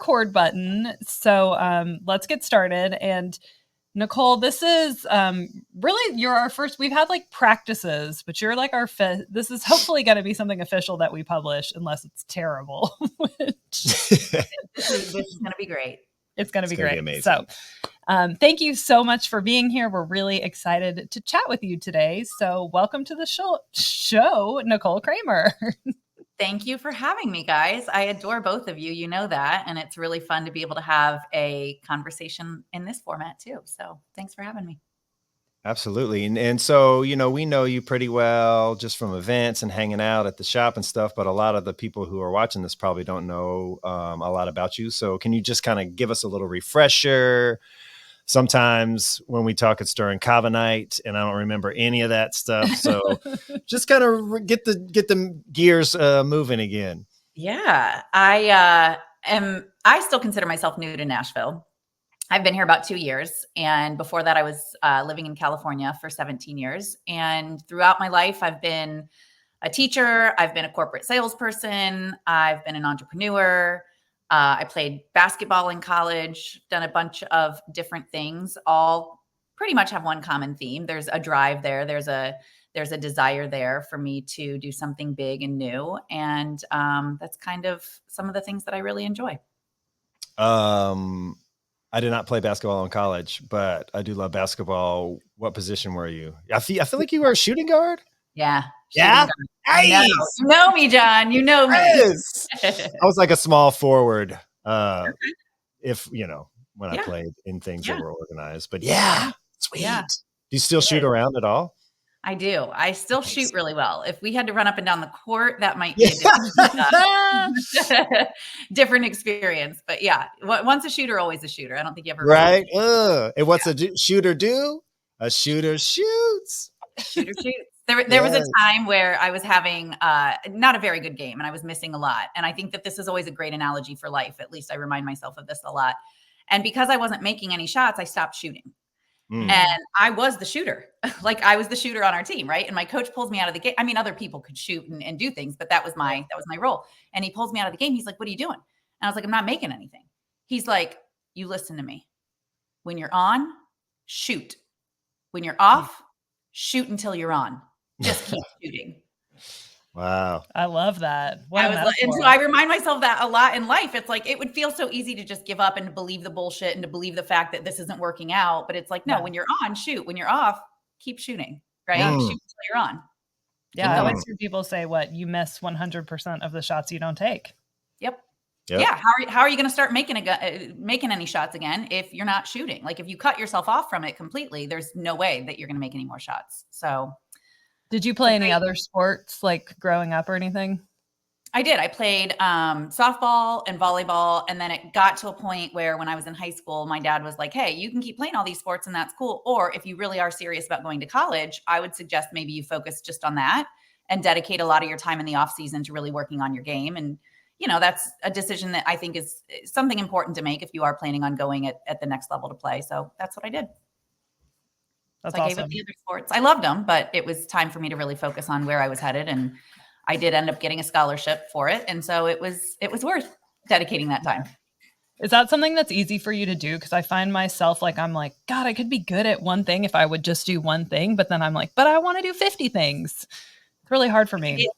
record button. So let's get started. And Nicole, this is really, you're our first, we've had like practices, but you're like our fifth. This is hopefully going to be something official that we publish, unless it's terrible. This is going to be great. It's going to be great. Amazing. So thank you so much for being here. We're really excited to chat with you today. So welcome to the show, Nicole Cramer. Thank you for having me, guys. I adore both of you. You know that. And it's really fun to be able to have a conversation in this format too. So thanks for having me. Absolutely. And so, we know you pretty well just from events and hanging out at the shop and stuff, but a lot of the people who are watching this probably don't know a lot about you. So can you just kind of give us a little refresher? Sometimes when we talk, it's during Kava night and I don't remember any of that stuff. So just kind of get the gears moving again. Yeah, I still consider myself new to Nashville. I've been here about 2 years. And before that, I was living in California for 17 years. And throughout my life, I've been a teacher. I've been a corporate salesperson. I've been an entrepreneur. I played basketball in college, done a bunch of different things, all pretty much have one common theme. There's a drive there. There's a desire there for me to do something big and new. And that's kind of some of the things that I really enjoy. I did not play basketball in college, but I do love basketball. What position were you? I feel like you were a shooting guard. Yeah. Yeah. Nice. You know me, John. You know me. Yes. I was like a small forward. If when I played in things that were organized, but sweet. Yeah. Do you still shoot around at all? I do. I still shoot really well. If we had to run up and down the court, that might be a different experience. But yeah, once a shooter, always a shooter. I don't think you ever. Right. And what's a shooter do? A shooter shoots. Shooter shoots. There was a time where I was having not a very good game and I was missing a lot. And I think that this is always a great analogy for life. At least I remind myself of this a lot. And because I wasn't making any shots, I stopped shooting. And I was the shooter. Like I was the shooter on our team, right? And my coach pulls me out of the game. I mean, other people could shoot and do things, but that was my role. And he pulls me out of the game. He's like, "What are you doing?" And I was like, "I'm not making anything." He's like, "You listen to me. When you're on, shoot. When you're off, shoot until you're on. Just keep shooting." Wow. I love that. And so I remind myself that a lot in life. It's like, it would feel so easy to just give up and to believe the bullshit and to believe the fact that this isn't working out. But it's like, no, when you're on, shoot. When you're off, keep shooting, right? Shoot until you're on. Yeah. I always hear people say, you miss 100% of the shots you don't take. Yep. Yeah. How are you going to start making any shots again if you're not shooting? Like if you cut yourself off from it completely, there's no way that you're going to make any more shots. So. Did you play any other sports like growing up or anything? I did. I played softball and volleyball. And then it got to a point where when I was in high school, my dad was like, "Hey, you can keep playing all these sports and that's cool. Or if you really are serious about going to college, I would suggest maybe you focus just on that and dedicate a lot of your time in the off season to really working on your game." And, that's a decision that I think is something important to make if you are planning on going at the next level to play. So that's what I did. That's so I awesome. gave up the other sports. I loved them, but it was time for me to really focus on where I was headed. And I did end up getting a scholarship for it. And so it was worth dedicating that time. Is that something that's easy for you to do? Because I find myself I'm like, God, I could be good at one thing if I would just do one thing. But then I'm like, but I want to do 50 things. It's really hard for me.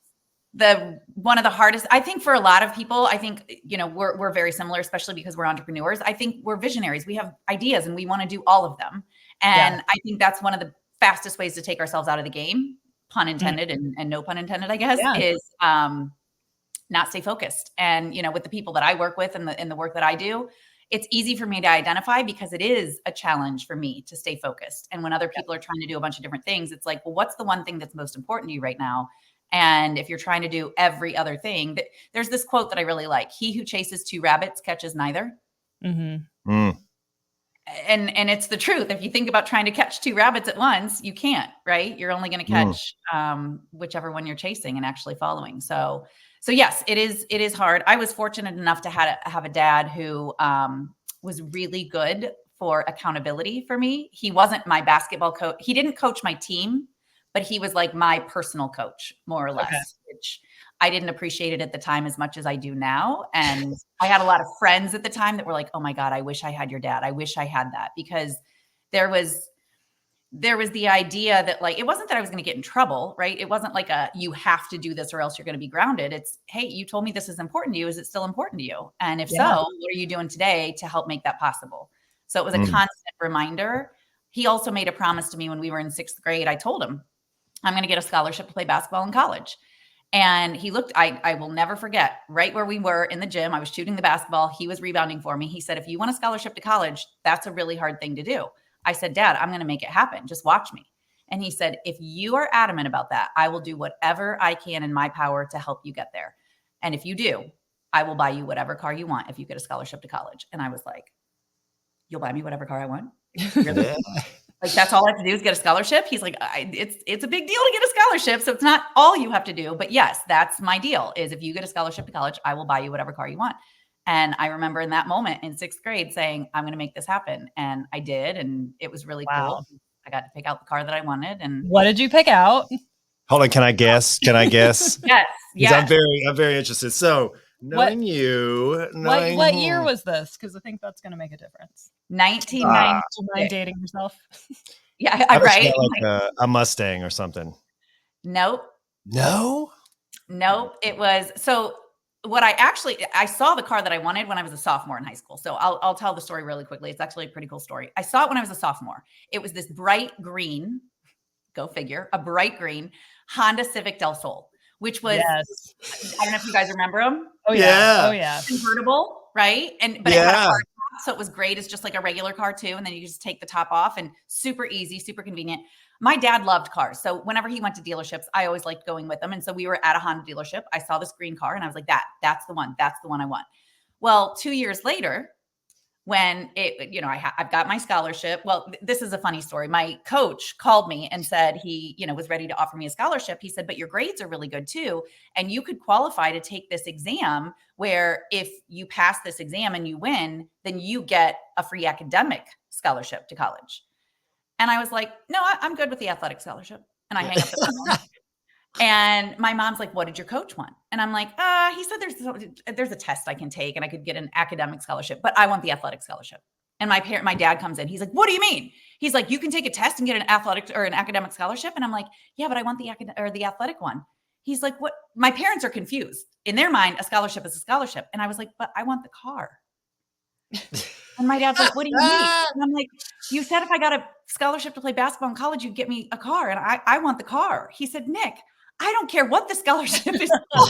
One of the hardest, I think for a lot of people, I think, we're very similar, especially because we're entrepreneurs. I think we're visionaries. We have ideas and we want to do all of them. And I think that's one of the fastest ways to take ourselves out of the game, pun intended and no pun intended, I guess, is not stay focused. And, with the people that I work with and the work that I do, it's easy for me to identify because it is a challenge for me to stay focused. And when other people are trying to do a bunch of different things, it's like, well, what's the one thing that's most important to you right now? And if you're trying to do every other thing, there's this quote that I really like. "He who chases two rabbits catches neither." And it's the truth. If you think about trying to catch two rabbits at once, you can't, right? You're only going to catch whichever one you're chasing and actually following. So yes, it is hard. I was fortunate enough to have a dad who was really good for accountability for me. He wasn't my basketball coach. He didn't coach my team, but he was like my personal coach, more or less, which I didn't appreciate it at the time as much as I do now. And I had a lot of friends at the time that were like, oh my God, I wish I had your dad. I wish I had that, because there was the idea that like, it wasn't that I was going to get in trouble, right? It wasn't like you have to do this or else you're going to be grounded. It's, hey, you told me this is important to you. Is it still important to you? And if so, what are you doing today to help make that possible? So it was a constant reminder. He also made a promise to me when we were in 6th grade. I told him, I'm going to get a scholarship to play basketball in college. And he looked, I will never forget, right where we were in the gym. I was shooting the basketball. He was rebounding for me. He said, if you want a scholarship to college, that's a really hard thing to do. I said, Dad, I'm going to make it happen. Just watch me. And he said, if you are adamant about that, I will do whatever I can in my power to help you get there. And if you do, I will buy you whatever car you want if you get a scholarship to college. And I was like, you'll buy me whatever car I want? Really? Like, that's all I have to do is get a scholarship? He's like, it's a big deal to get a scholarship. So it's not all you have to do. But yes, that's my deal, is if you get a scholarship to college, I will buy you whatever car you want. And I remember in that moment in 6th grade saying, I'm going to make this happen. And I did. And it was really cool. I got to pick out the car that I wanted. And what did you pick out? Hold on. Can I guess? Yes. Yes. I'm very interested. So knowing what year was this? Because I think that's going to make a difference. 1990. Do you mind dating yourself? Yeah. I'm right. Like a Mustang or something. Nope. No. It was, so what I saw the car that I wanted when I was a sophomore in high school. So I'll tell the story really quickly. It's actually a pretty cool story. I saw it when I was a sophomore. It was this bright green, go figure, a bright green Honda Civic Del Sol, which was, I don't know if you guys remember them. Oh yeah. Convertible, right? But it had a hard top, so it was great. It's just like a regular car too. And then you just take the top off, and super easy, super convenient. My dad loved cars. So whenever he went to dealerships, I always liked going with him. And so we were at a Honda dealership. I saw this green car and I was like, that's the one. That's the one I want. Well, 2 years later, when I've got my scholarship. Well, this is a funny story. My coach called me and said he, was ready to offer me a scholarship. He said, but your grades are really good too. And you could qualify to take this exam where if you pass this exam and you win, then you get a free academic scholarship to college. And I was like, no, I'm good with the athletic scholarship. And I hang up the phone. And my mom's like, what did your coach want? And I'm like, he said there's a test I can take and I could get an academic scholarship, but I want the athletic scholarship. And my dad comes in. He's like, what do you mean? He's like, you can take a test and get an athletic or an academic scholarship. And I'm like, yeah, but I want the athletic one. He's like, what? My parents are confused. In their mind, a scholarship is a scholarship. And I was like, but I want the car. And my dad's like, what do you mean? And I'm like, you said if I got a scholarship to play basketball in college, you'd get me a car. And I want the car. He said, Nick, I don't care what the scholarship is for.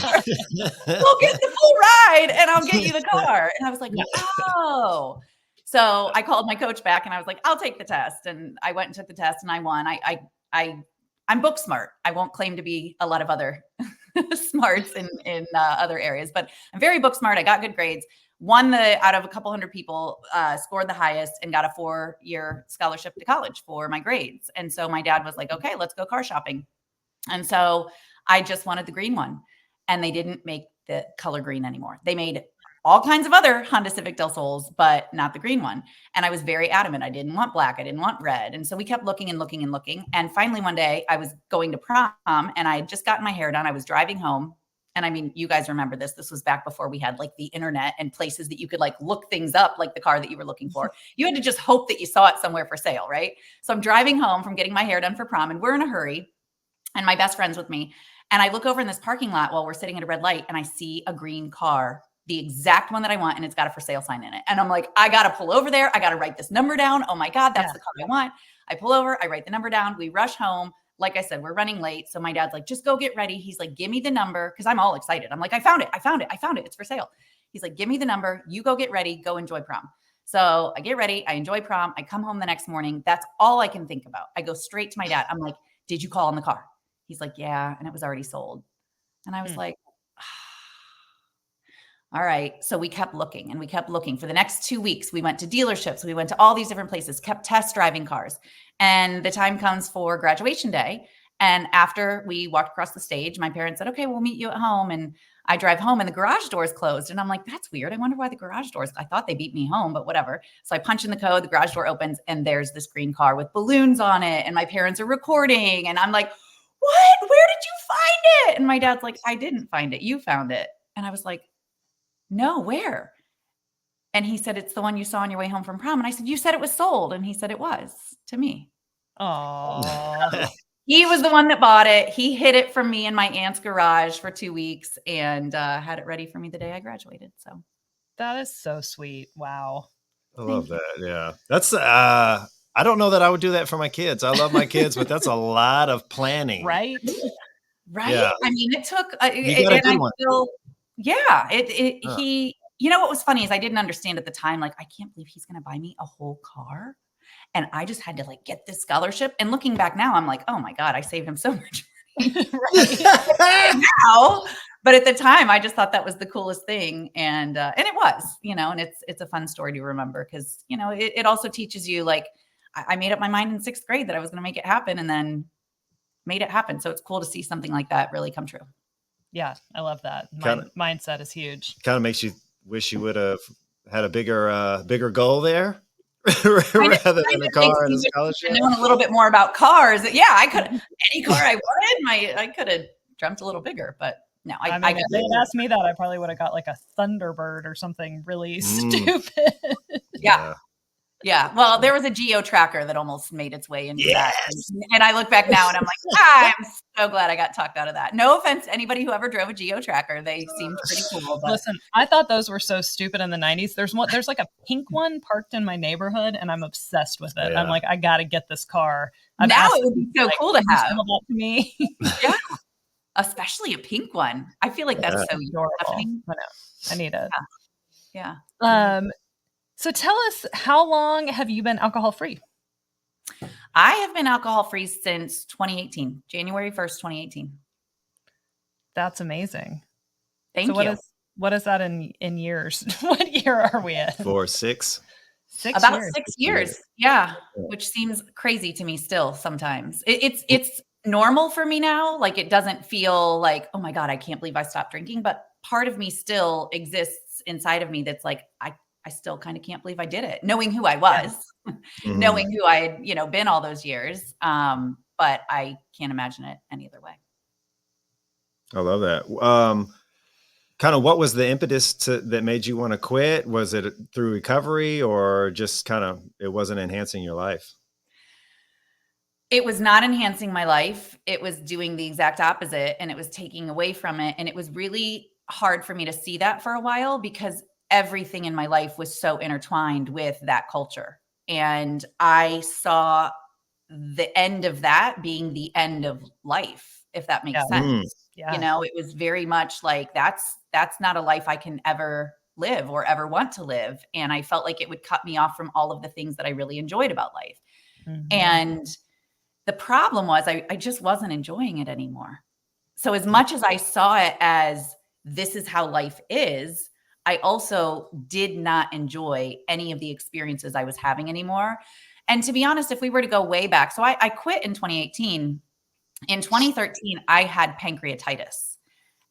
We'll get the full ride and I'll get you the car. And I was like, oh. So I called my coach back and I was like, I'll take the test. And I went and took the test and I won. I'm book smart. I won't claim to be a lot of other smarts in other areas, but I'm very book smart. I got good grades. Won out of a couple hundred people, scored the highest and got a 4-year scholarship to college for my grades. And so my dad was like, okay, let's go car shopping. And so I just wanted the green one, and they didn't make the color green anymore. They made all kinds of other Honda Civic Del Sols, but not the green one. And I was very adamant. I didn't want black. I didn't want red. And so we kept looking and looking and looking. And finally one day I was going to prom and I had just gotten my hair done. I was driving home. And I mean, you guys remember this. This was back before we had like the internet and places that you could like look things up, like the car that you were looking for. You had to just hope that you saw it somewhere for sale, right? So I'm driving home from getting my hair done for prom and we're in a hurry. And my best friend's with me. And I look over in this parking lot while we're sitting at a red light and I see a green car, the exact one that I want. And it's got a for sale sign in it. And I'm like, I got to pull over there. I got to write this number down. Oh my God, that's the car I want. I pull over, I write the number down. We rush home. Like I said, we're running late. So my dad's like, just go get ready. He's like, give me the number. Cause I'm all excited. I'm like, I found it. It's for sale. He's like, give me the number. You go get ready. Go enjoy prom. So I get ready. I enjoy prom. I come home the next morning. That's all I can think about. I go straight to my dad. I'm like, did you call on the car? He's like, yeah. And it was already sold. And I was like, all right. So we kept looking and we kept looking for the next 2 weeks. We went to dealerships. We went to all these different places, kept test driving cars. And the time comes for graduation day. And after we walked across the stage, my parents said, okay, we'll meet you at home. And I drive home and the garage doors closed. And I'm like, that's weird. I wonder why the garage doors, I thought they beat me home, but whatever. So I punch in the code, the garage door opens and there's this green car with balloons on it. And my parents are recording. And I'm like, what? Where did you find it? And my dad's like, I didn't find it. You found it. And I was like, no, where? And he said, it's the one you saw on your way home from prom. And I said, you said it was sold. And he said it was to me. Oh, He was the one that bought it. He hid it from me in my aunt's garage for 2 weeks and had it ready for me the day I graduated. So that is so sweet. Wow. I love that. Yeah. That's, I don't know that I would do that for my kids. I love my kids, but that's a lot of planning. Right? Right? Yeah. I mean, it took, You got a and good I one. still, yeah, Huh. he, you know, what was funny is I didn't understand at the time, like, I can't believe he's going to buy me a whole car. And I just had to like get this scholarship. And looking back now, I'm like, oh my God, I saved him so much money. Right now. But at the time, I just thought that was the coolest thing. And it was, you know, and it's a fun story to remember because, you know, it also teaches you like, I made up my mind in 6th grade that I was going to make it happen and then made it happen. So it's cool to see something like that really come true. Yeah, I love that. Kinda- Mindset is huge. Kind of makes you wish you would have had a bigger goal there rather than a car and a scholarship. Knowing a little bit more about cars. Yeah, I could any car I wanted. I could have dreamt a little bigger, but no, I mean, got if they'd asked me that, I probably would have got like a Thunderbird or something really stupid. Yeah. Yeah. Well, there was a geo tracker that almost made its way into that. And I look back now and I'm like, I'm so glad I got talked out of that. No offense to anybody who ever drove a geo tracker. They seemed pretty cool. But Listen, I thought those were so stupid in the 90s. There's like a pink one parked in my neighborhood and I'm obsessed with it. Yeah. I'm like, I got to get this car. now it would be so cool to have. That to me. Yeah. Especially a pink one. I feel like that's so adorable. I need it. Yeah. So tell us, how long have you been alcohol free? I have been alcohol free since 2018, January 1st, 2018. That's amazing. Thank you. What is that in years? What year are we in? 4, 6. About 6 years. Yeah. Which seems crazy to me still sometimes. It's normal for me now. Like it doesn't feel like, oh my God, I can't believe I stopped drinking. But part of me still exists inside of me that's like, I still kind of can't believe I did it, knowing who I was, knowing who I had, you know, been all those years. But I can't imagine it any other way. I love that. Kind of what was the impetus that made you want to quit? Was it through recovery or just kind of, it wasn't enhancing your life? It was not enhancing my life. It was doing the exact opposite and it was taking away from it. And it was really hard for me to see that for a while because everything in my life was so intertwined with that culture. And I saw the end of that being the end of life, if that makes sense. Yeah. You know, it was very much like, that's not a life I can ever live or ever want to live. And I felt like it would cut me off from all of the things that I really enjoyed about life. And the problem was I just wasn't enjoying it anymore. So as much as I saw it as this is how life is, I also did not enjoy any of the experiences I was having anymore. And to be honest, if we were to go way back, so I quit in 2018. In 2013, I had pancreatitis.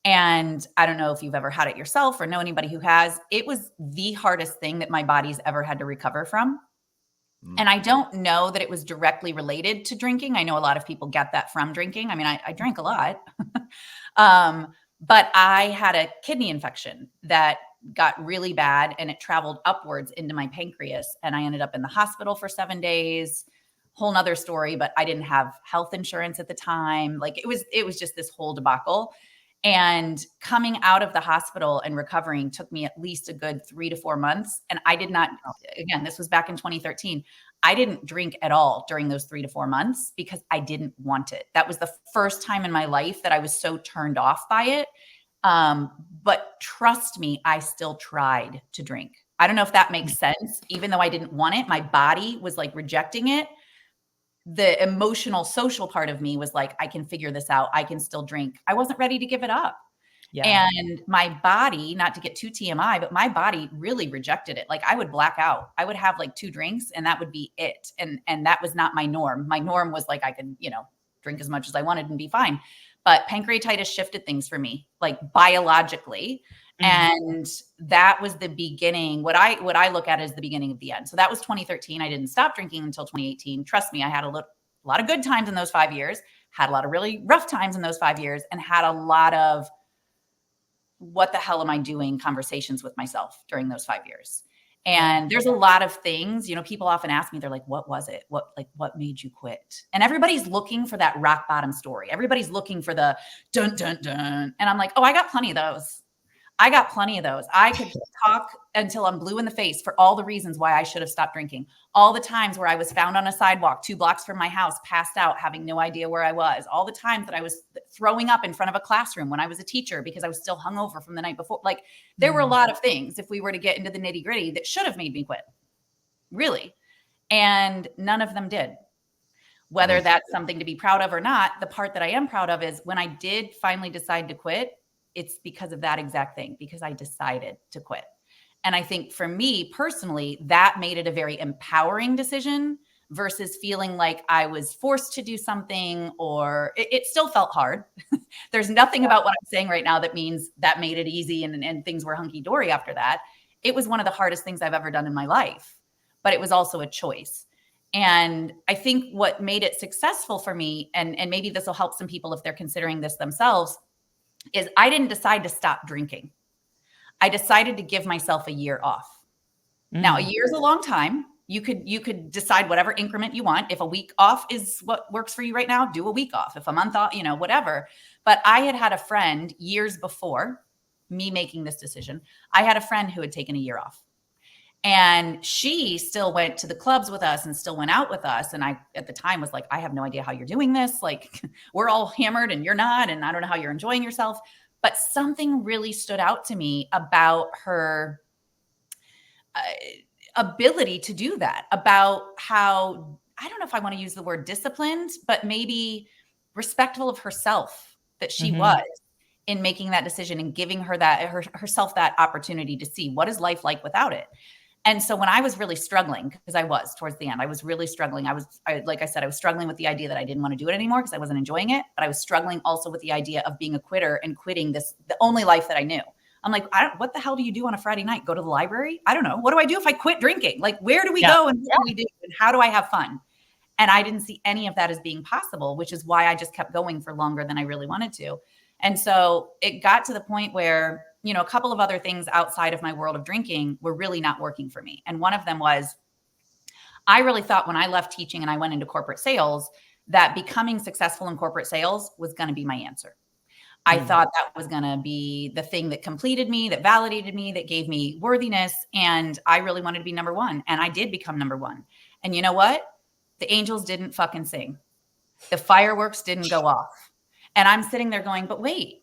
And I don't know if you've ever had it yourself or know anybody who has. It was the hardest thing that my body's ever had to recover from. And I don't know that it was directly related to drinking. I know a lot of people get that from drinking. I mean, I drank a lot. But I had a kidney infection that got really bad and it traveled upwards into my pancreas. And I ended up in the hospital for 7 days. Whole nother story, but I didn't have health insurance at the time. Like it was just this whole debacle. And coming out of the hospital and recovering took me at least a good 3 to 4 months. And I did not, again, this was back in 2013. I didn't drink at all during those 3 to 4 months because I didn't want it. That was the first time in my life that I was so turned off by it. But trust me, I still tried to drink. I don't know if that makes sense. Even though I didn't want it, my body was like rejecting it. The emotional, social part of me was like, I can figure this out. I can still drink. I wasn't ready to give it up. Yeah. And my body, not to get too TMI, but my body really rejected it. Like I would black out. I would have like 2 drinks and that would be it. And that was not my norm. My norm was like, I could, drink as much as I wanted and be fine. But pancreatitis shifted things for me, like biologically. And that was the beginning. What I look at as the beginning of the end. So that was 2013. I didn't stop drinking until 2018. Trust me, I had a lot of good times in those 5 years, had a lot of really rough times in those 5 years, and had a lot of what the hell am I doing conversations with myself during those 5 years. And there's a lot of things, you know, people often ask me, they're like, what was it? What made you quit? And everybody's looking for that rock bottom story. Everybody's looking for the dun, dun, dun. And I'm like, oh, I got plenty of those. I could talk until I'm blue in the face for all the reasons why I should have stopped drinking. All the times where I was found on a sidewalk 2 blocks from my house, passed out, having no idea where I was. All the times that I was throwing up in front of a classroom when I was a teacher because I was still hungover from the night before. Like, there were a lot of things, if we were to get into the nitty gritty, that should have made me quit. Really. And none of them did. Whether that's something to be proud of or not, the part that I am proud of is when I did finally decide to quit, it's because of that exact thing, because I decided to quit. And I think for me personally, that made it a very empowering decision versus feeling like I was forced to do something, or it still felt hard. There's nothing about what I'm saying right now that means that made it easy and things were hunky dory after that. It was one of the hardest things I've ever done in my life, but it was also a choice. And I think what made it successful for me, and maybe this will help some people if they're considering this themselves, is I didn't decide to stop drinking. I decided to give myself a year off. Now, a year is a long time. You could decide whatever increment you want. If a week off is what works for you right now, do a week off. If a month off, you know, whatever. But I had a friend years before me making this decision. I had a friend who had taken a year off. And she still went to the clubs with us and still went out with us. And I, at the time, was like, I have no idea how you're doing this. Like, we're all hammered and you're not. And I don't know how you're enjoying yourself. But something really stood out to me about her ability to do that, about how, I don't know if I want to use the word disciplined, but maybe respectful of herself that she was in making that decision and giving her that herself that opportunity to see what is life like without it. And so when I was really struggling, because I was towards the end, I was really struggling. Like I said, I was struggling with the idea that I didn't want to do it anymore because I wasn't enjoying it. But I was struggling also with the idea of being a quitter and quitting the only life that I knew. I'm like, what the hell do you do on a Friday night? Go to the library? I don't know. What do I do if I quit drinking? Like, where do we go and what do we do? And how do I have fun? And I didn't see any of that as being possible, which is why I just kept going for longer than I really wanted to. And so it got to the point where, you know, a couple of other things outside of my world of drinking were really not working for me. And one of them was, I really thought when I left teaching and I went into corporate sales, that becoming successful in corporate sales was going to be my answer. I thought that was going to be the thing that completed me, that validated me, that gave me worthiness. And I really wanted to be number one. And I did become number one. And you know what? The angels didn't fucking sing. The fireworks didn't go off. And I'm sitting there going, but wait,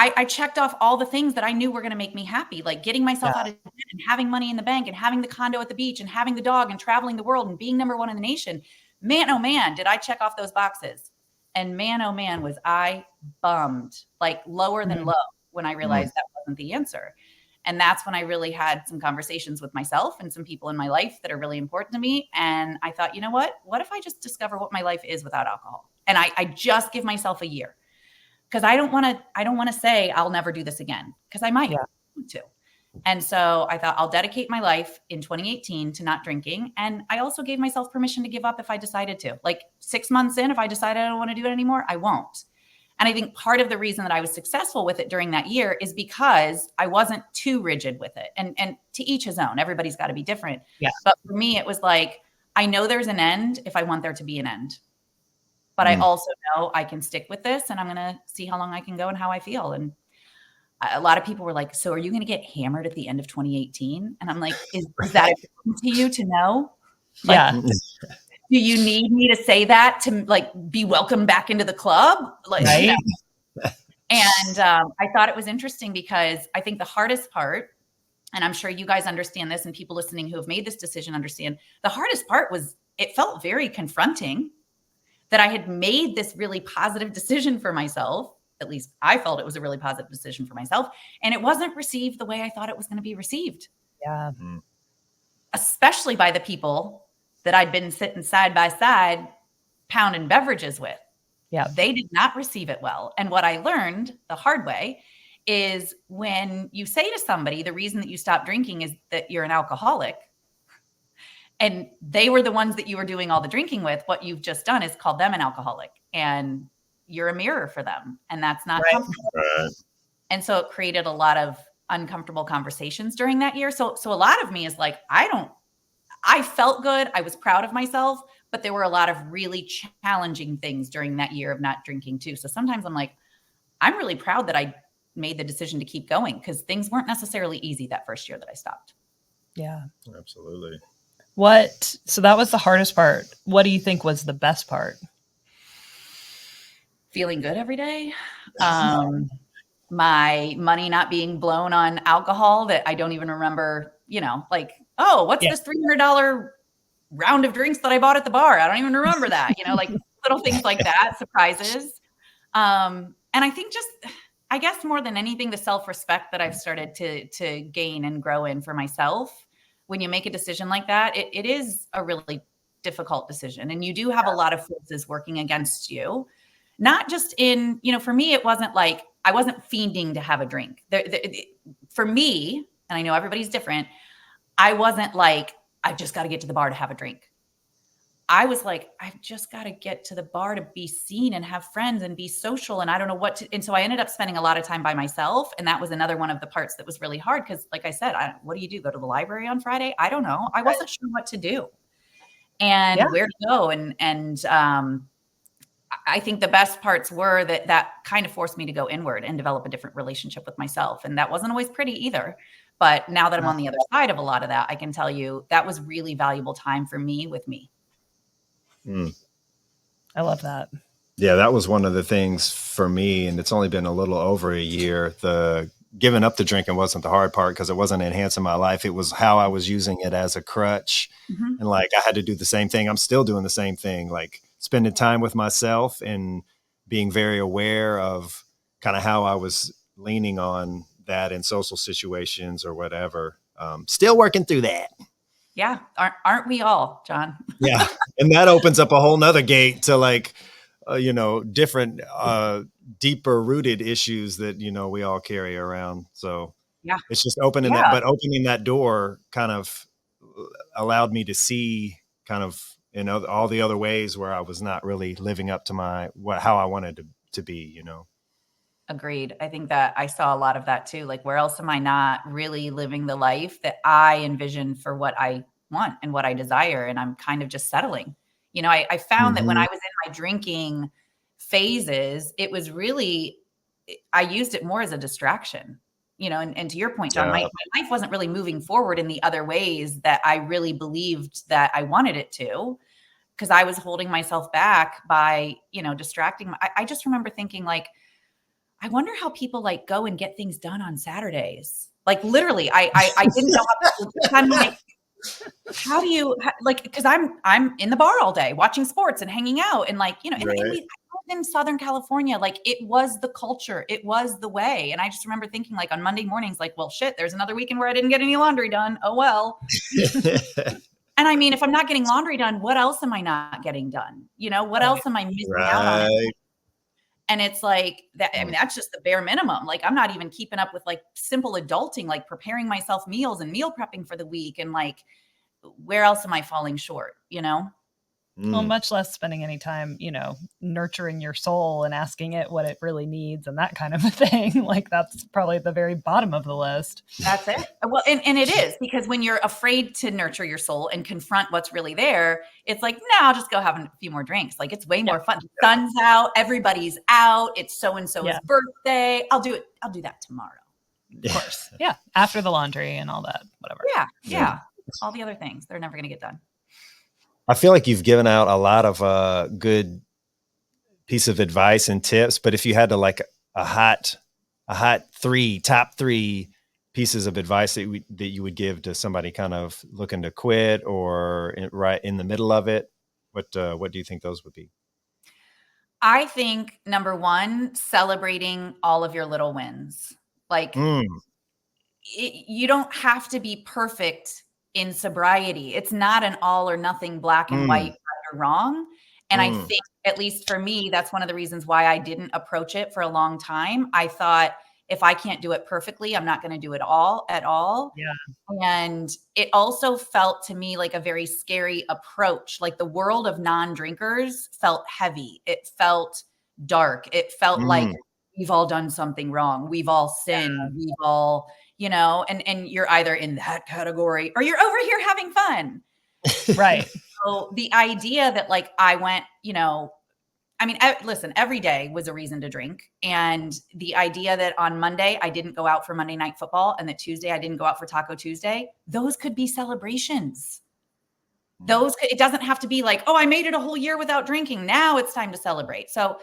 I checked off all the things that I knew were going to make me happy, like getting myself out of debt and having money in the bank and having the condo at the beach and having the dog and traveling the world and being number one in the nation. Man, oh man, did I check off those boxes. And man, oh man, was I bummed, like lower than low, when I realized that wasn't the answer. And that's when I really had some conversations with myself and some people in my life that are really important to me. And I thought, you know what if I just discover what my life is without alcohol? And I just give myself a year. Because I don't want to say I'll never do this again, because I might want to. And so I thought I'll dedicate my life in 2018 to not drinking. And I also gave myself permission to give up if I decided to. Like 6 months in, if I decided I don't want to do it anymore, I won't. And I think part of the reason that I was successful with it during that year is because I wasn't too rigid with it. And to each his own, everybody's got to be different. Yeah. But for me, it was like, I know there's an end if I want there to be an end. But I also know I can stick with this and I'm going to see how long I can go and how I feel. And a lot of people were like, so are you going to get hammered at the end of 2018? And I'm like, is that important to you to know? Like, do you need me to say that to like be welcomed back into the club? Like, right? You know? And I thought it was interesting because I think the hardest part, and I'm sure you guys understand this and people listening who have made this decision understand, the hardest part was it felt very confronting that I had made this really positive decision for myself. At least I felt it was a really positive decision for myself. And it wasn't received the way I thought it was going to be received. Yeah. Especially by the people that I'd been sitting side by side, pounding beverages with. Yeah. They did not receive it well. And what I learned the hard way is when you say to somebody, the reason that you stop drinking is that you're an alcoholic, and they were the ones that you were doing all the drinking with. What you've just done is called them an alcoholic, and you're a mirror for them. And that's not comfortable. Right. And so it created a lot of uncomfortable conversations during that year. So a lot of me is like, I felt good. I was proud of myself, but there were a lot of really challenging things during that year of not drinking too. So sometimes I'm like, I'm really proud that I made the decision to keep going, because things weren't necessarily easy that first year that I stopped. Yeah. Absolutely. So that was the hardest part. What do you think was the best part? Feeling good every day. My money not being blown on alcohol that I don't even remember, like, oh, what's this $300 round of drinks that I bought at the bar? I don't even remember that, like little things like that, surprises. And I think I guess more than anything, the self-respect that I've started to gain and grow in for myself. When you make a decision like that, it is a really difficult decision. And you do have a lot of forces working against you. Not just in, for me, it wasn't like I wasn't fiending to have a drink. For me, and I know everybody's different, I wasn't like, I've just got to get to the bar to have a drink. I was like, I've just got to get to the bar to be seen and have friends and be social. And I don't know what to. And so I ended up spending a lot of time by myself. And that was another one of the parts that was really hard. Because like I said, what do you do? Go to the library on Friday? I don't know. I wasn't sure what to do and where to go. And I think the best parts were that kind of forced me to go inward and develop a different relationship with myself. And that wasn't always pretty either. But now that I'm on the other side of a lot of that, I can tell you that was really valuable time for me with me. I love that. Yeah, that was one of the things for me, and it's only been a little over a year. The giving up the drinking wasn't the hard part, because it wasn't enhancing my life. It was how I was using it as a crutch. Mm-hmm. And like, I had to do the same thing. I'm still doing the same thing, like spending time with myself and being very aware of kind of how I was leaning on that in social situations or whatever. Still working through that. Yeah. Aren't we all, John? Yeah. And that opens up a whole nother gate to like, different, deeper rooted issues that, we all carry around. So yeah, it's just opening that door kind of allowed me to see kind of, all the other ways where I was not really living up to how I wanted to be, Agreed. I think that I saw a lot of that too. Like, where else am I not really living the life that I envision for what I want and what I desire? And I'm kind of just settling. I found that when I was in my drinking phases, it was really, I used it more as a distraction, and to your point, John, my life wasn't really moving forward in the other ways that I really believed that I wanted it to, because I was holding myself back by, distracting. I just remember thinking like, I wonder how people like go and get things done on Saturdays. Like literally, I didn't know how to like, how do you like, because I'm in the bar all day watching sports and hanging out and like, and I lived in Southern California, like it was the culture, it was the way. And I just remember thinking like on Monday mornings, like, well, shit, there's another weekend where I didn't get any laundry done. Oh, well. And I mean, if I'm not getting laundry done, what else am I not getting done? What else am I missing out on? And it's like that. I mean, that's just the bare minimum. Like, I'm not even keeping up with like simple adulting, like preparing myself meals and meal prepping for the week. And like, where else am I falling short? Well, much less spending any time, nurturing your soul and asking it what it really needs and that kind of a thing. Like, that's probably at the very bottom of the list. That's it. Well, and it is, because when you're afraid to nurture your soul and confront what's really there, it's like, no, I'll just go have a few more drinks. Like, it's way more fun. The sun's out, everybody's out. It's so-and-so's birthday. I'll do it. I'll do that tomorrow. Of course. Yeah. After the laundry and all that, whatever. Yeah. All the other things, they're never going to get done. I feel like you've given out a lot of good piece of advice and tips, but if you had to like a hot top three pieces of advice that you would give to somebody kind of looking to quit or right in the middle of it, what do you think those would be? I think number one, celebrating all of your little wins. Like you don't have to be perfect in sobriety. It's not an all or nothing, black and white, right or wrong. And I think, at least for me, that's one of the reasons why I didn't approach it for a long time. I thought if I can't do it perfectly, I'm not going to do it all at all. Yeah. And it also felt to me like a very scary approach. Like the world of non-drinkers felt heavy. It felt dark. It felt like we've all done something wrong. We've all sinned. We've all, and you're either in that category or you're over here having fun. Right. So the idea that like I went, listen, every day was a reason to drink. And the idea that on Monday, I didn't go out for Monday Night Football and that Tuesday, I didn't go out for Taco Tuesday, those could be celebrations. It doesn't have to be like, oh, I made it a whole year without drinking. Now it's time to celebrate. So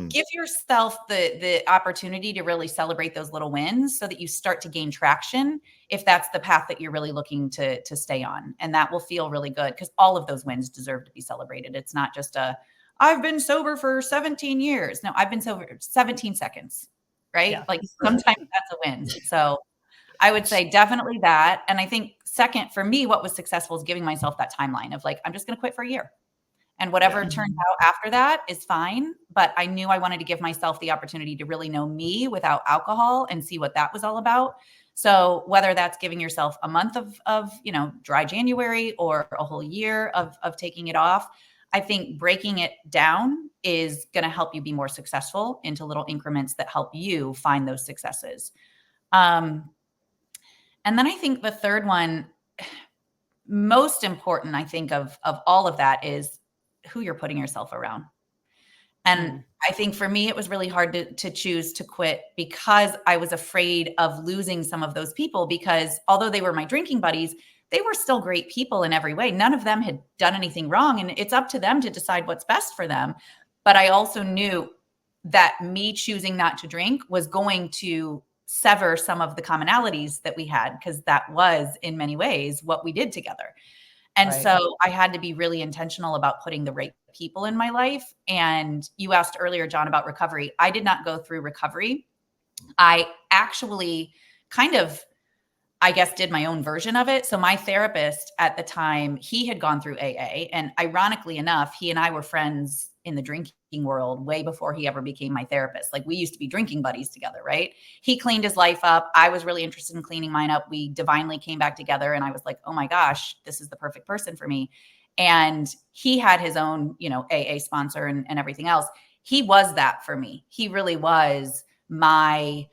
give yourself the opportunity to really celebrate those little wins so that you start to gain traction if that's the path that you're really looking to stay on. And that will feel really good because all of those wins deserve to be celebrated. It's not just I've been sober for 17 years. No, I've been sober 17 seconds, right? Yeah. Like sometimes that's a win. So I would say definitely that. And I think second for me, what was successful is giving myself that timeline of like, I'm just going to quit for a year. And whatever turns out after that is fine. But I knew I wanted to give myself the opportunity to really know me without alcohol and see what that was all about. So whether that's giving yourself a month of dry January or a whole year of taking it off, I think breaking it down is going to help you be more successful into little increments that help you find those successes. And then I think the third one, most important, I think of all of that is who you're putting yourself around. And I think for me, it was really hard to choose to quit because I was afraid of losing some of those people because although they were my drinking buddies, they were still great people in every way. None of them had done anything wrong, and it's up to them to decide what's best for them. But I also knew that me choosing not to drink was going to sever some of the commonalities that we had because that was in many ways what we did together. And so I had to be really intentional about putting the right people in my life. And you asked earlier, John, about recovery. I did not go through recovery. I actually kind of, I guess, did my own version of it. So my therapist at the time, he had gone through AA. And ironically enough, he and I were friends in the drinking world way before he ever became my therapist. Like we used to be drinking buddies together, right? He cleaned his life up. I was really interested in cleaning mine up. We divinely came back together and I was like, oh my gosh, this is the perfect person for me. And he had his own, AA sponsor and everything else. He was that for me. He really was my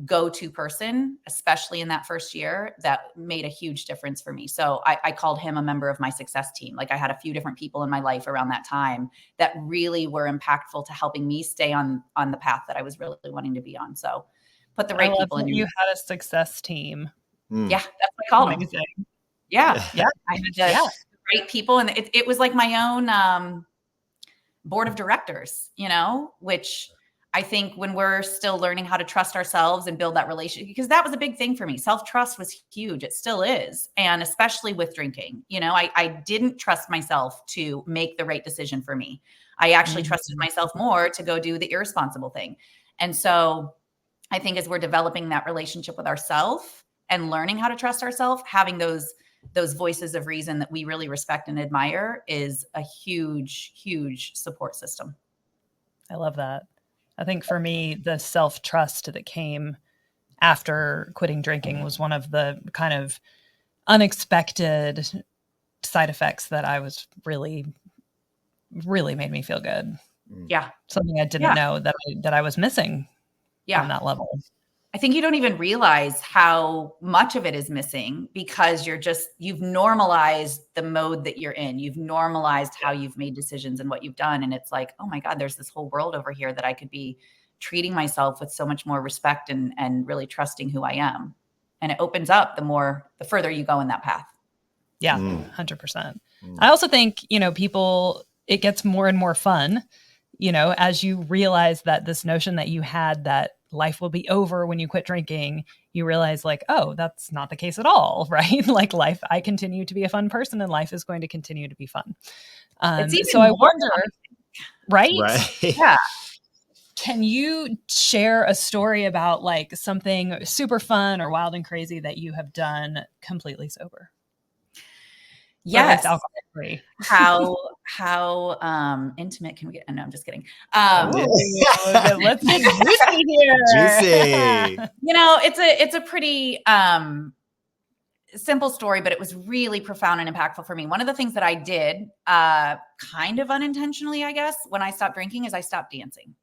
go-to person, especially in that first year, that made a huge difference for me. So I called him a member of my success team. Like I had a few different people in my life around that time that really were impactful to helping me stay on the path that I was really wanting to be on. So put the right people in your You had a success team. Yeah, that's what I called them. Yeah. I had the right people. And it was like my own board of directors, which I think when we're still learning how to trust ourselves and build that relationship, because that was a big thing for me. Self-trust was huge. It still is. And especially with drinking, I didn't trust myself to make the right decision for me. I actually trusted myself more to go do the irresponsible thing. And so I think as we're developing that relationship with ourselves and learning how to trust ourselves, having those voices of reason that we really respect and admire is a huge, huge support system. I love that. I think for me, the self-trust that came after quitting drinking was one of the kind of unexpected side effects that I was really, really made me feel good. Yeah. Something I didn't know that I was missing on that level. I think you don't even realize how much of it is missing because you've normalized the mode that you're in. You've normalized how you've made decisions and what you've done. And it's like, oh my God, there's this whole world over here that I could be treating myself with so much more respect and really trusting who I am. And it opens up the further you go in that path. Yeah, 100%. I also think, it gets more and more fun, as you realize that this notion that you had that life will be over when you quit drinking, you realize like, oh, that's not the case at all, right? Like I continue to be a fun person and life is going to continue to be fun. So I wonder, right? Yeah. Can you share a story about like something super fun or wild and crazy that you have done completely sober? Yes. alcohol free. How intimate can we get? No, I'm just kidding. Let's get juicy here. Juicy. It's a pretty simple story, but it was really profound and impactful for me. One of the things that I did kind of unintentionally, I guess, when I stopped drinking is I stopped dancing.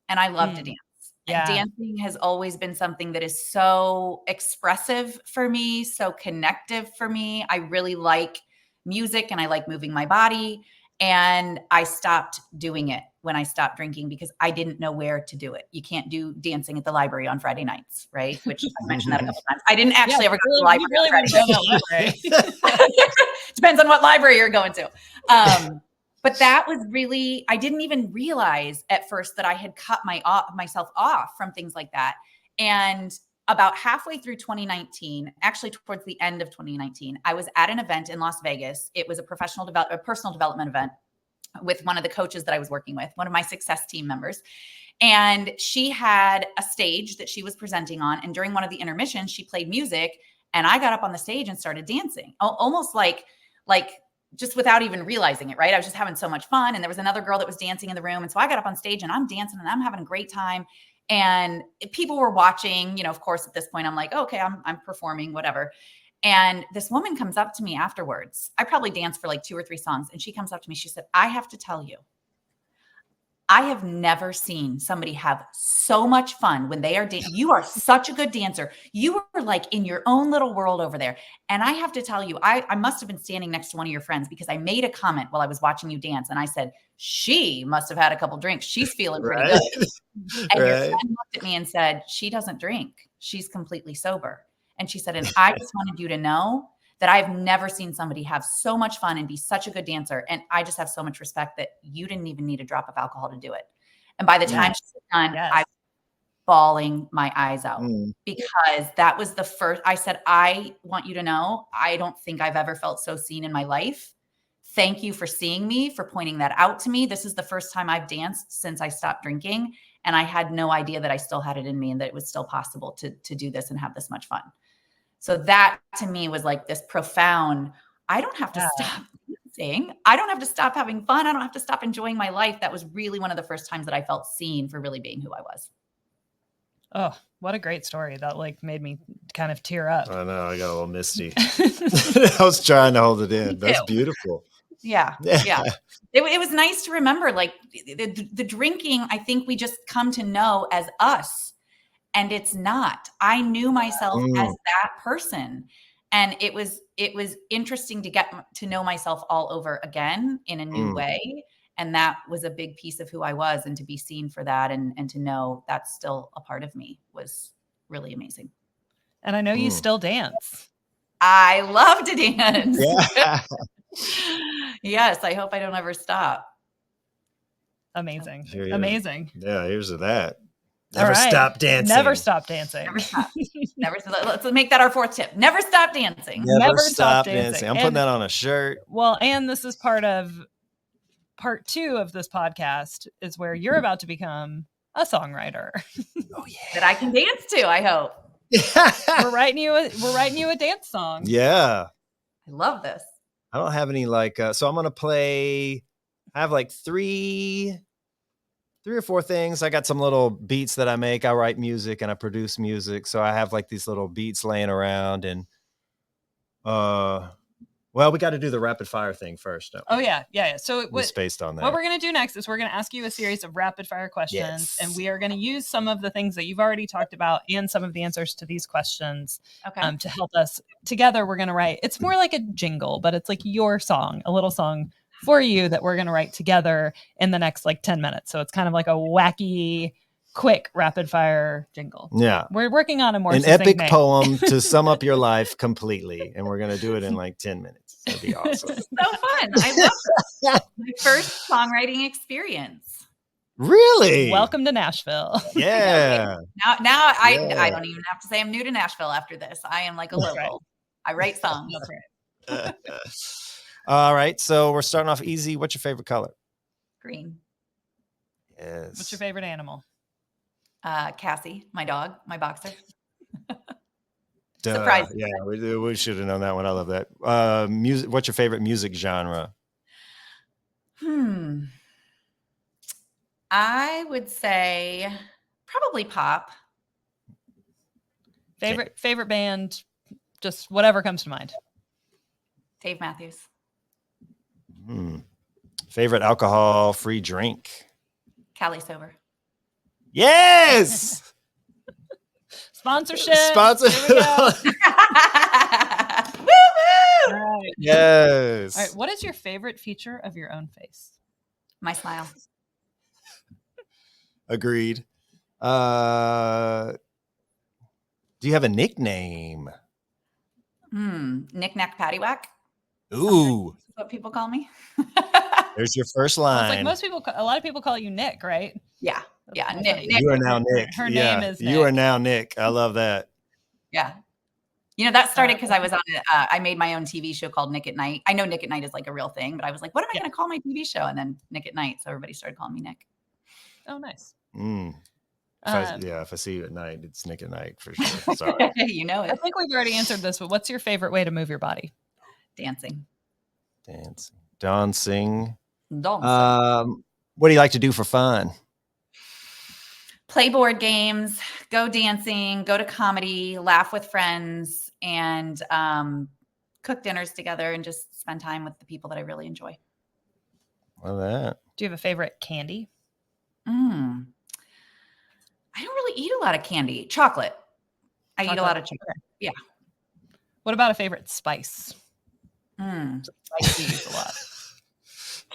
And I love to dance. Yeah. And dancing has always been something that is so expressive for me, so connective for me. I really like music and I like moving my body. And I stopped doing it when I stopped drinking because I didn't know where to do it. You can't do dancing at the library on Friday nights, right? Which I mentioned that a couple times. I didn't actually ever go to the library. You really want to go to that library. Depends on what library you're going to. But that was really, I didn't even realize at first that I had cut myself off from things like that. And about halfway through 2019, actually towards the end of 2019, I was at an event in Las Vegas. It was a personal development event with one of the coaches that I was working with, one of my success team members. And she had a stage that she was presenting on. And during one of the intermissions, she played music and I got up on the stage and started dancing, almost like just without even realizing it, right? I was just having so much fun. And there was another girl that was dancing in the room. And so I got up on stage and I'm dancing and I'm having a great time. And people were watching, of course, at this point, I'm like, okay, I'm performing, whatever. And this woman comes up to me afterwards. I probably danced for like 2 or 3 songs. And she comes up to me. She said, I have to tell you, I have never seen somebody have so much fun when they are dancing. You are such a good dancer. You were like in your own little world over there. And I have to tell you, I must have been standing next to one of your friends because I made a comment while I was watching you dance. And I said, she must have had a couple drinks. She's feeling pretty good. And your friend looked at me and said, she doesn't drink. She's completely sober. And she said, and I just wanted you to know that I've never seen somebody have so much fun and be such a good dancer. And I just have so much respect that you didn't even need a drop of alcohol to do it. And by the time she was done, I was bawling my eyes out because that was the first. I said, I want you to know, I don't think I've ever felt so seen in my life. Thank you for seeing me, for pointing that out to me. This is the first time I've danced since I stopped drinking. And I had no idea that I still had it in me and that it was still possible to do this and have this much fun. So that to me was like this profound, I don't have to stop dancing. I don't have to stop having fun. I don't have to stop enjoying my life. That was really one of the first times that I felt seen for really being who I was. Oh, what a great story. That made me kind of tear up. I know. I got a little misty. I was trying to hold it in. That's beautiful. Yeah. It was nice to remember, like the drinking, I think we just come to know as us. And it's not. I knew myself as that person. And it was interesting to get to know myself all over again in a new way. And that was a big piece of who I was. And to be seen for that and to know that's still a part of me was really amazing. And I know you still dance. I love to dance. Yeah. Yes. I hope I don't ever stop. Amazing. Amazing. Yeah. Here's to that. Never stop dancing. Never stop dancing. Never stop. Let's make that our 4th tip. Never stop dancing. Never stop dancing. I'm putting that on a shirt. Well, and this is part 2 of this podcast is where you're about to become a songwriter. Oh yeah. That I can dance to, I hope. We're writing you a dance song. Yeah. I love this. I don't have any so I'm going to play, I have like 3 or 4 things. I got some little beats that I make. I write music and I produce music. So I have like these little beats laying around and, well, we got to do the rapid fire thing first. Oh yeah. So we spaced on that. What we're going to do next is we're going to ask you a series of rapid fire questions and we are going to use some of the things that you've already talked about and some of the answers to these questions to help us together. We're going to write, it's more like a jingle, but it's like your song, a little song for you that we're going to write together in the next 10 minutes. So it's kind of like a wacky, quick rapid fire jingle. Yeah. We're working on an epic poem to sum up your life completely. And we're going to do it in 10 minutes. That'd be awesome. So fun. I love it. My first songwriting experience. Really? Welcome to Nashville. Yeah. Now I don't even have to say I'm new to Nashville after this. I am like a local. Right. I write songs. That's right. All right. So we're starting off easy. What's your favorite color? Green. Yes. What's your favorite animal? Cassie, my dog, my boxer. Duh. Surprise. Yeah, we should have known that one. I love that. Music. What's your favorite music genre? I would say probably pop. Favorite band, just whatever comes to mind. Dave Matthews. Favorite alcohol-free drink? Cali Sober. Yes. Sponsorship. Sponsor. Here we go. Woo woo! All right. Yes. All right. What is your favorite feature of your own face? My smile. Agreed. Do you have a nickname? Knick-knack paddywhack. Ooh. That's what people call me. There's your first Well, it's line. like a lot of people call you Nick, right? Yeah. Yeah. Nick. You are now Nick. Her name is Nick. You are now Nick. I love that. Yeah. You know, that started because I was on I made my own TV show called Nick at Night. I know Nick at Night is like a real thing, but I was like, what am I going to call my TV show? And then Nick at Night. So everybody started calling me Nick. Oh, nice. If I see you at night, it's Nick at Night for sure. Sorry. You know I it. think we've already answered this, but what's your favorite way to move your body? Dancing. Dancing. Dancing. What do you like to do for fun? Play board games, go dancing, go to comedy, laugh with friends, and cook dinners together and just spend time with the people that I really enjoy. Love that. Do you have a favorite candy? I don't really eat a lot of candy. Chocolate. I eat a lot of chocolate. Okay. Yeah. What about a favorite spice? Spice you use a lot.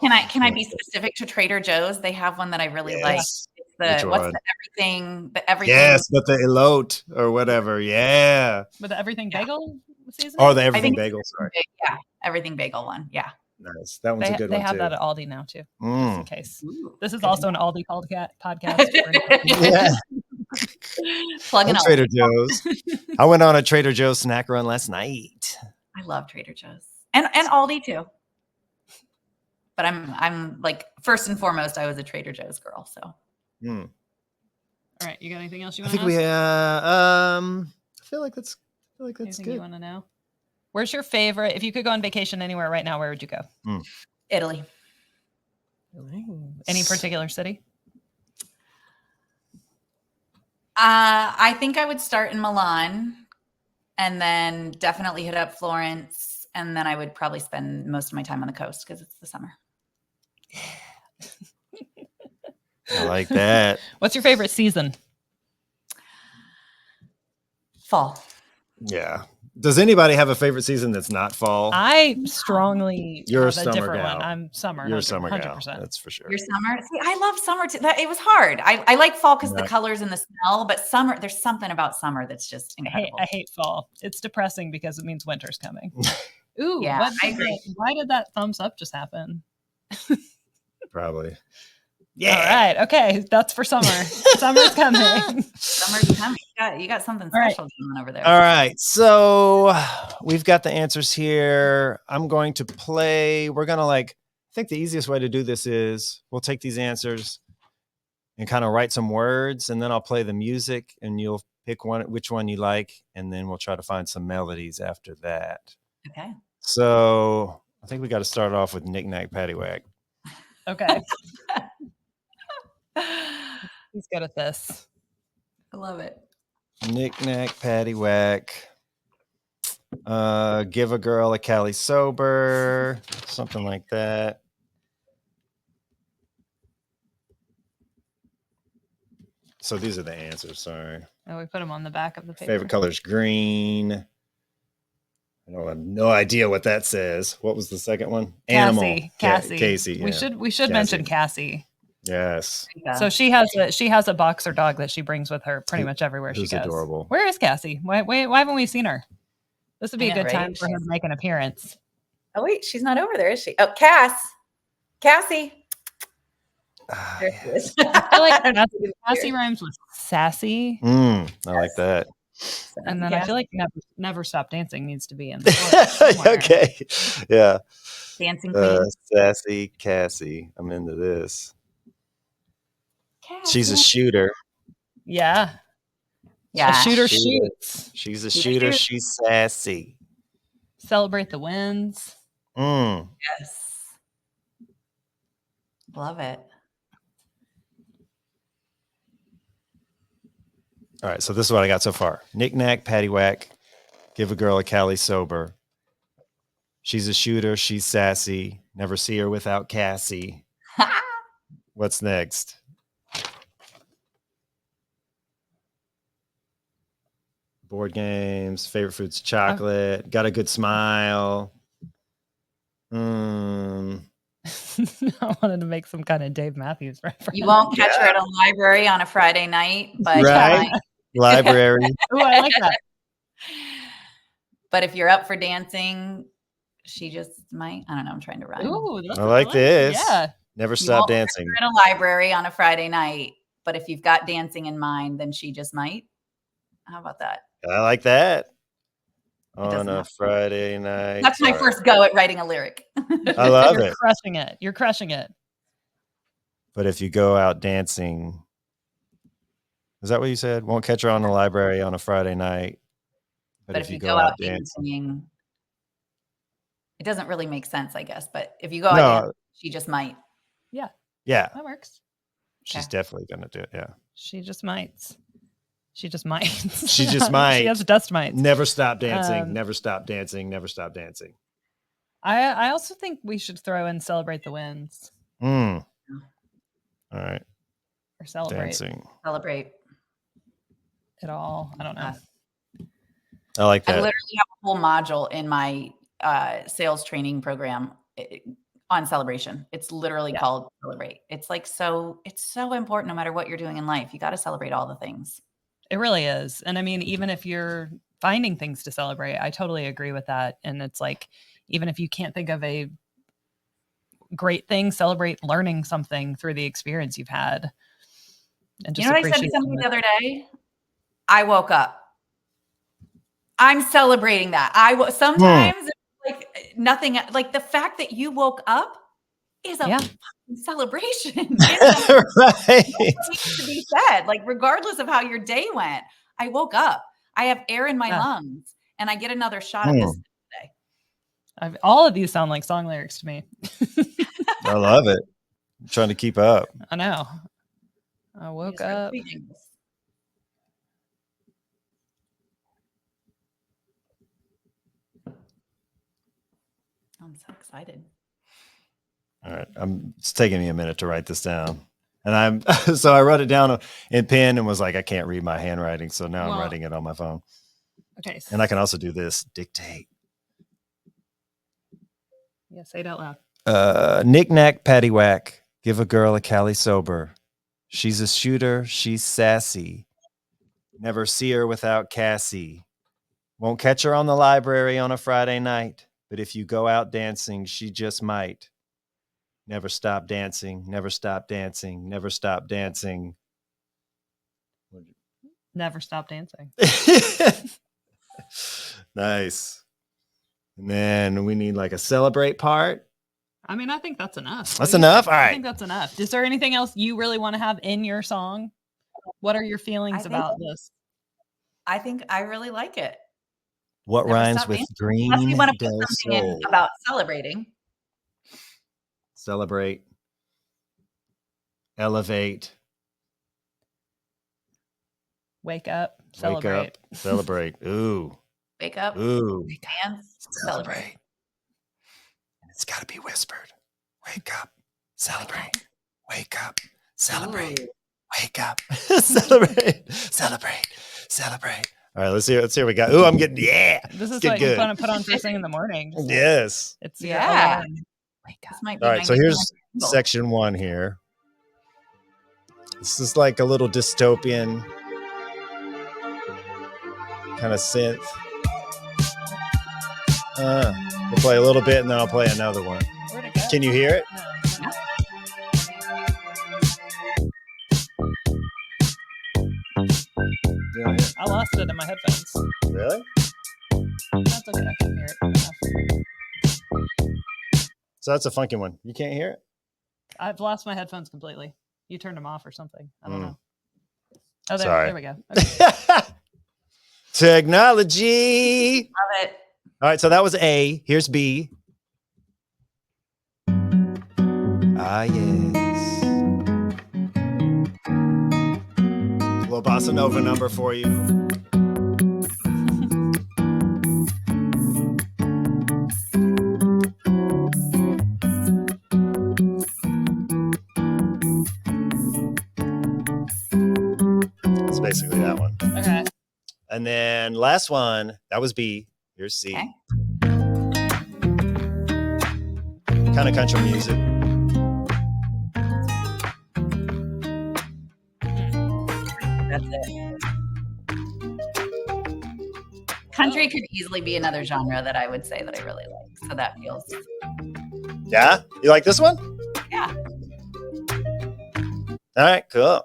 Can I be specific to Trader Joe's? They have one that I really like. It's the everything. Yes, but the elote or whatever. Yeah. With the everything bagel seasoning? Oh, the everything bagel. Sorry. Yeah, everything bagel one. Yeah. Nice. That one's a good one. They have too. that at Aldi now too. Just in case. Ooh, this is also an Aldi podcast. Yeah. Plugging up. Trader Joe's. I went on a Trader Joe's snack run last night. I love Trader Joe's and Aldi too. But I'm like first and foremost, I was a Trader Joe's girl. So. All right, you got anything else you I want to think ask? I feel like that's Anything good. you want to know? Where's your favorite? If you could go on vacation anywhere right now, where would you go? Italy. Any particular city? I think I would start in Milan and then definitely hit up Florence. And then I would probably spend most of my time on the coast because it's the summer. I like that. What's your favorite season? Fall. Yeah. Does anybody have a favorite season that's not fall? I strongly You're a have summer different gal. one. I'm summer. You're a summer 100%. gal. That's for sure. Your summer. See, I love summer too. It was hard. I like fall because the colors and the smell, but summer, there's something about summer that's just incredible. I hate fall. It's depressing because it means winter's coming. Ooh, Yeah, I agree. Why did that thumbs up just happen? Probably. Yeah. All right. Okay. That's for summer. Summer's coming. Summer's coming. You got something special going on over there. All right. So we've got the answers here. I'm going to play. We're going to I think the easiest way to do this is we'll take these answers and kind of write some words, and then I'll play the music and you'll pick which one you like. And then we'll try to find some melodies after that. Okay. So I think we got to start off with Knick Knack Paddywhack. Okay. He's good at this. I love it. Knick Knack Paddywhack. Give a girl a Cali sober. Something like that. So these are the answers. Sorry. Oh, we put them on the back of the paper. Favorite color is green. I have no idea what that says. What was the second one? Animal. Cassie. Casey. We should mention Cassie. Yes. Yeah. So she has a boxer dog that she brings with her pretty much everywhere she goes. Adorable. Where is Cassie? Why haven't we seen her? This would be a good time for her to make an appearance. Oh wait, she's not over there, is she? Oh, Cassie. There she is. I feel like Cassie rhymes with sassy. I like that. And then I feel like never Stop Dancing needs to be in the Okay. Yeah. Dancing Queen. Sassy Cassie. I'm into this. Cassie. She's a shooter. Yeah. Yeah. A shooter Shooter. shoots. She's a Shooter shooter. shoots. She's sassy. Celebrate the wins. Yes. Love it. All right, so this is what I got so far. Knick-knack, paddywhack, give a girl a Cali sober. She's a shooter. She's sassy. Never see her without Cassie. What's next? Board games, favorite foods, chocolate, got a good smile. I wanted to make some kind of Dave Matthews reference. You won't catch her at a library on a Friday night, but Right. you might. Library. Oh, I like that. But if you're up for dancing, she just might. I don't know. I'm trying to rhyme. Ooh, I like this. Yeah. Never You stop won't catch dancing. her at a library on a Friday night, but if you've got dancing in mind, then she just might. How about that? I like that. doesn't On a have to. Friday night. That's my first go at writing a lyric. I love You're it. crushing it. You're crushing it. But if you go out dancing, is that what you said? Won't catch her on the library on a Friday night. But if you go out dancing, it doesn't really make sense, I guess. But if you go out dancing, she just might. Yeah. Yeah. That works. She's definitely going to do it. Yeah. She just might. She just might. She just might. She has dust mites. Never stop dancing. Never stop dancing. Never stop dancing. I also think we should throw in celebrate the wins. All right. Or celebrate. Dancing. Celebrate it all. I don't know. I like that. I literally have a whole module in my sales training program on celebration. It's literally called Celebrate. It's like it's so important no matter what you're doing in life. You got to celebrate all the things. It really is. And I mean, even if you're finding things to celebrate, I totally agree with that. And it's like, even if you can't think of a great thing, celebrate learning something through the experience you've had. And just you know what I said to somebody the other day? I woke up. I'm celebrating that. Sometimes it's like nothing, like the fact that you woke up is a fucking celebration. Right. It needs to be said, like regardless of how your day went. I woke up. I have air in my lungs, and I get another shot of this today. All of these sound like song lyrics to me. I love it. I'm trying to keep up. I know. I woke up. I'm so excited. All right. It's taking me a minute to write this down. And so I wrote it down in pen and was like, I can't read my handwriting. So now I'm writing it on my phone. Okay. And I can also do this, dictate. Yeah, say it out loud. Knick-knack, paddywhack, give a girl a Cali sober. She's a shooter, she's sassy. Never see her without Cassie. Won't catch her on the library on a Friday night. But if you go out dancing, she just might. Never stop dancing, never stop dancing, never stop dancing. Never stop dancing. Nice. And then we need like a celebrate part. I mean, I think that's enough. That's enough? All right. I think that's enough. Is there anything else you really want to have in your song? What are your feelings about this? I think I really like it. What Never rhymes stop with dancing. green Unless you want to put del something in sol? about celebrating. Celebrate. Elevate. Wake up. Celebrate. Wake up. Celebrate. Ooh. Wake up. Ooh. Dance. Celebrate. And it's got to be whispered. Wake up. Celebrate. Wake up. Celebrate. Ooh. Wake up. Celebrate. Celebrate. Celebrate. All right, let's see what we got. Ooh, I'm getting, This is get what good. you want to put on first thing in the morning. Yes. It's Wake up. All right, so here's section 1 here. This is like a little dystopian kind of synth. We'll play a little bit and then I'll play another one. Where'd it go? Can you hear it? No. You don't hear I lost it in my headphones. it? Really? That's okay. I can hear it. So that's a funky one. You can't hear it? I've lost my headphones completely. You turned them off or something. I don't know. Oh, Sorry. there we go. Okay. Technology. Love it. All right, so that was A. Here's B. Ah, yes. A little bossa nova number for you. It's basically that one. Okay. And then last one, that was B. Here's C. Okay. Kind of country music. That's it. Country could easily be another genre that I would say that I really like. So that feels. Yeah? You like this one? Yeah. All right, cool.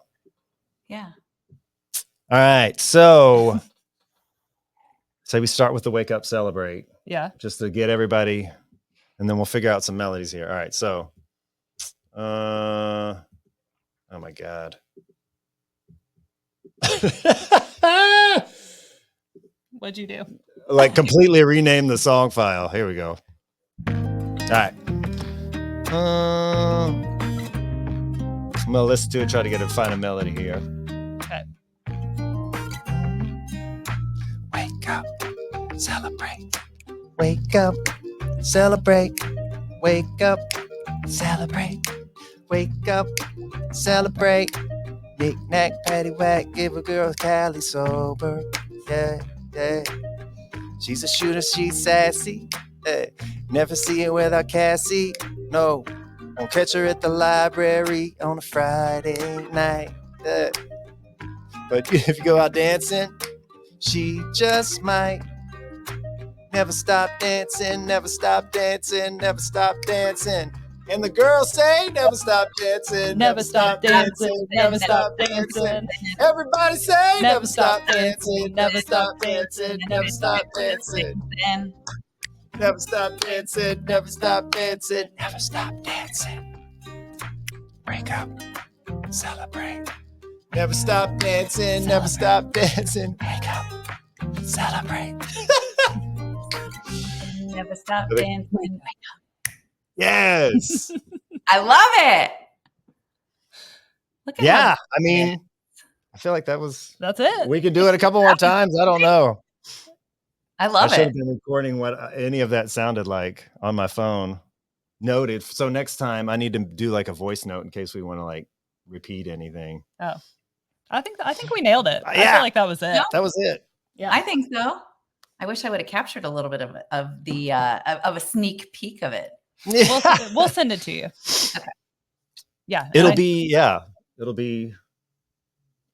Yeah. All right, so say we start with the Wake Up Celebrate. Yeah. Just to get everybody, and then we'll figure out some melodies here. All right, so oh my God. What'd you do? Like completely rename the song file. Here we go. All right. I'm gonna listen to it, try to find a melody here. Okay. Wake up, celebrate. Wake up, celebrate. Wake up, celebrate. Wake up, celebrate. Knick knack, patty whack, give a girl Cali sober. Yeah, yeah. She's a shooter, she's sassy. Yeah. Never see her without Cassie. No, won't catch her at the library on a Friday night. Yeah. But if you go out dancing, she just might. Never stop dancing, never stop dancing, never stop dancing. And the girls say, never stop dancing, Never stop dancing, never stop dancing. Everybody say, Never stop dancing, never stop dancing, never stop dancing. Never stop dancing, never stop dancing, never stop dancing. Wake up, celebrate. Never stop dancing, never stop dancing. Wake up, celebrate. Never stop dancing. Yes. I love it. Look at Yeah, I mean, I feel like That's it. we could do it a couple more times. I don't know. I I love should it. have been recording what any of that sounded like on my phone. Noted. So next time I need to do like a voice note in case we want to like repeat anything. Oh, I think we nailed it. I Yeah. feel like that was it. No. That was it. Yeah. I think so. I wish I would have captured a little bit of a sneak peek of it. We'll send it to you. Okay. Yeah. It'll be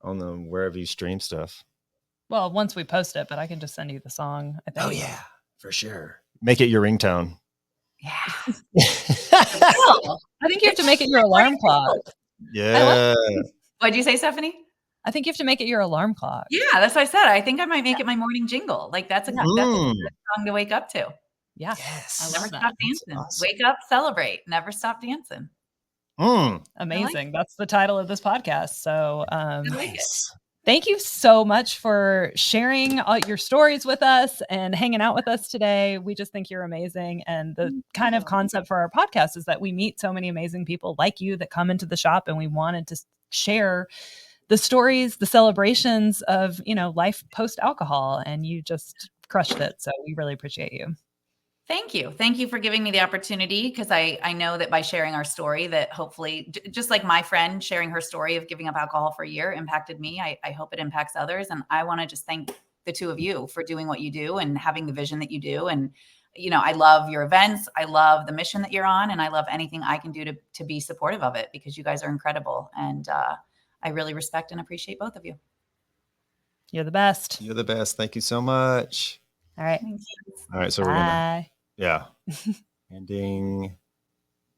on the wherever you stream stuff. Well, once we post it, but I can just send you the song. I think. Oh yeah, for sure. Make it your ringtone. Yeah. I think you have to make it your alarm clock. Yeah. What'd you say, Stephanie? I think you have to make it your alarm clock. Yeah, that's what I said. I think I might make it my morning jingle. Like that's a good song to wake up to. Yeah. Yes. I Never love that. stop dancing. Awesome. Wake up, celebrate. Never stop dancing. Amazing. That's the title of this podcast. So Nice. thank you so much for sharing all your stories with us and hanging out with us today. We just think you're amazing. And the kind of concept for our podcast is that we meet so many amazing people like you that come into the shop, and we wanted to share the stories, the celebrations of, life post-alcohol, and you just crushed it. So we really appreciate you. Thank you. Thank you for giving me the opportunity, because I know that by sharing our story that hopefully, just like my friend sharing her story of giving up alcohol for a year impacted me, I hope it impacts others. And I want to just thank the two of you for doing what you do and having the vision that you do. And, I love your events. I love the mission that you're on, and I love anything I can do to be supportive of it, because you guys are incredible. And I really respect and appreciate both of you. You're the best. You're the best. Thank you so much. All right. Thanks. All right. So we're going to, Bye. yeah. Ending.